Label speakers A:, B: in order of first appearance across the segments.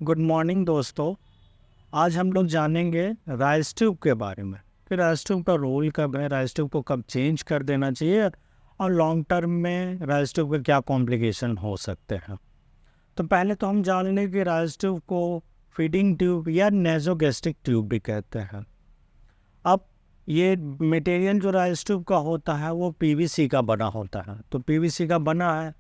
A: Good morning दोस्तों। आज हम लोग जानेंगे राइस ट्यूब के बारे में कि राइस ट्यूब का रोल कब है, राइस ट्यूब को कब चेंज कर देना चाहिए और लॉन्ग टर्म में राइस ट्यूब के क्या कॉम्प्लिकेशन हो सकते हैं। तो पहले तो हम जान लें कि राइस ट्यूब को फीडिंग ट्यूब या नेज़ोगैस्ट्रिक ट्यूब भी कहते हैं। अब ये मटेरियल जो राइस ट्यूब का होता है वो पीवीसी का बना होता है। तो पीवीसी का बना है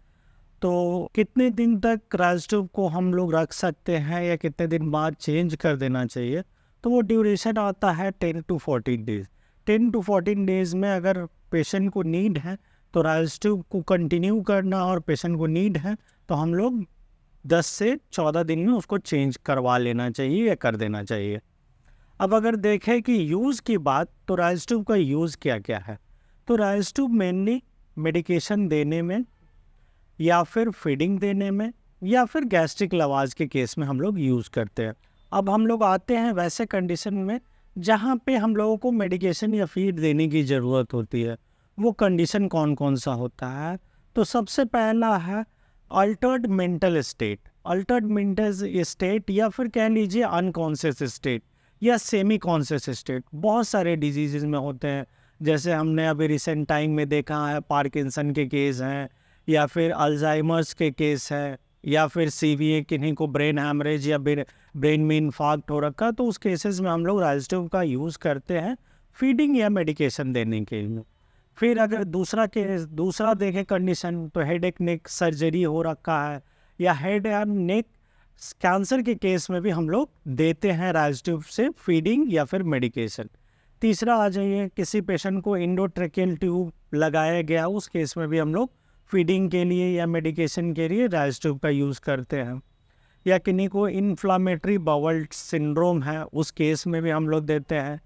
A: तो कितने दिन तक राइस ट्यूब को हम लोग रख सकते हैं या कितने दिन बाद चेंज कर देना चाहिए, तो वो ड्यूरेशन आता है 10 to 14 डेज़। 10 to 14 डेज़ में अगर पेशेंट को नीड है तो राइस ट्यूब को कंटिन्यू करना, और पेशेंट को नीड है तो हम लोग 10 से 14 दिन में उसको चेंज करवा लेना चाहिए या कर देना चाहिए। अब अगर देखें कि यूज़ की बात, तो राइस ट्यूब का यूज़ क्या क्या है। तो राइस ट्यूब मेनली मेडिकेशन देने में या फिर फीडिंग देने में या फिर गैस्ट्रिक लवाज के केस में हम लोग यूज़ करते हैं। अब हम लोग आते हैं वैसे कंडीशन में जहाँ पे हम लोगों को मेडिकेशन या फीड देने की ज़रूरत होती है। वो कंडीशन कौन कौन सा होता है, तो सबसे पहला है Altered mental state. Altered mental state या फिर कह लीजिए अनकॉन्शियस स्टेट या सेमी कॉन्शियस स्टेट बहुत सारे डिजीज़ में होते हैं। जैसे हमने अभी रिसेंट टाइम में देखा है पार्किंसन के केस हैं, या फिर अल्जाइमर्स के केस है, या फिर सीवीए, किन्हीं को ब्रेन हैमरेज या ब्रेन में इन्फाक्ट हो रखा, तो उस केसेस में हम लोग राइस ट्यूब का यूज़ करते हैं फीडिंग या मेडिकेशन देने के लिए। फिर अगर दूसरा देखें कंडीशन, तो हेड एक नेक सर्जरी हो रखा है या हेड एंड नेक कैंसर के केस में भी हम लोग देते हैं राइस ट्यूब से फीडिंग या फिर मेडिकेशन। तीसरा आ जाइए, किसी पेशेंट को इंडोट्रेकियल ट्यूब लगाया गया, उस केस में भी हम लोग फीडिंग के लिए या मेडिकेशन के लिए राइस ट्यूब का यूज़ करते हैं। या किन्हीं को इन्फ्लामेटरी बाउल सिंड्रोम है, उस केस में भी हम लोग देते हैं।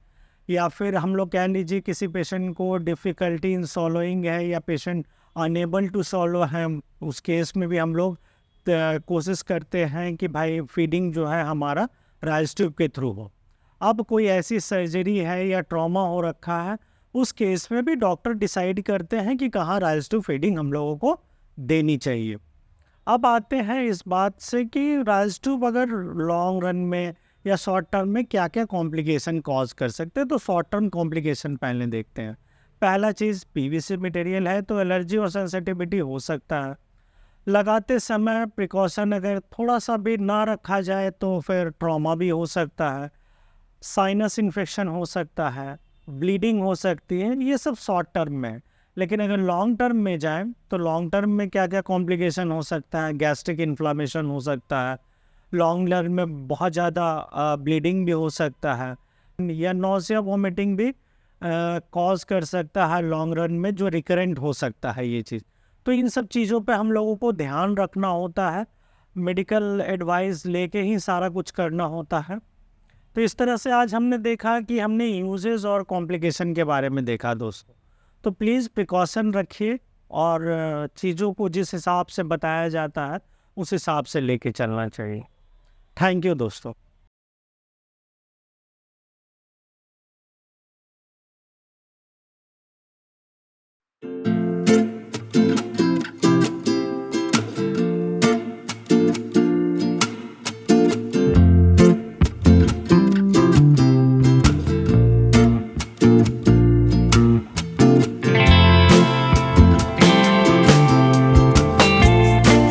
A: या फिर हम लोग कह लीजिए किसी पेशेंट को डिफ़िकल्टी इन सॉलोइंग है या पेशेंट अनेबल टू सॉलो है, उस केस में भी हम लोग कोशिश करते हैं कि भाई फीडिंग जो है हमारा राइस ट्यूब के थ्रू हो। अब कोई ऐसी सर्जरी है या ट्रॉमा हो रखा है, उस केस में भी डॉक्टर डिसाइड करते हैं कि कहाँ राइस ट्यूब फीडिंग हम लोगों को देनी चाहिए। अब आते हैं इस बात से कि राइस ट्यूब अगर लॉन्ग रन में या शॉर्ट टर्म में क्या क्या कॉम्प्लिकेशन कॉज कर सकते हैं, तो शॉर्ट टर्म कॉम्प्लिकेशन पहले देखते हैं। पहला चीज़, पीवीसी मटेरियल है तो एलर्जी और सेंसिटिविटी हो सकता है। लगाते समय प्रिकॉशन अगर थोड़ा सा भी ना रखा जाए तो फिर ट्रॉमा भी हो सकता है, साइनस इन्फेक्शन हो सकता है, ब्लीडिंग हो सकती है। ये सब शॉर्ट टर्म में है। लेकिन अगर लॉन्ग टर्म में जाएं तो लॉन्ग टर्म में क्या क्या कॉम्प्लिकेशन हो सकता है, गैस्ट्रिक इन्फ्लामेशन हो सकता है, लॉन्ग टर्म में बहुत ज़्यादा ब्लीडिंग भी हो सकता है, या नोज़िया वोमिटिंग भी कॉज कर सकता है लॉन्ग रन में, जो रिकरेंट हो सकता है ये चीज़। तो इन सब चीज़ों पे हम लोगों को ध्यान रखना होता है, मेडिकल एडवाइस लेके ही सारा कुछ करना होता है। तो इस तरह से आज हमने देखा कि हमने यूजेस और कॉम्प्लिकेशन के बारे में देखा दोस्तों। तो प्लीज़ प्रिकॉशन रखिए और चीज़ों को जिस हिसाब से बताया जाता है उस हिसाब से लेके चलना चाहिए। थैंक यू दोस्तों।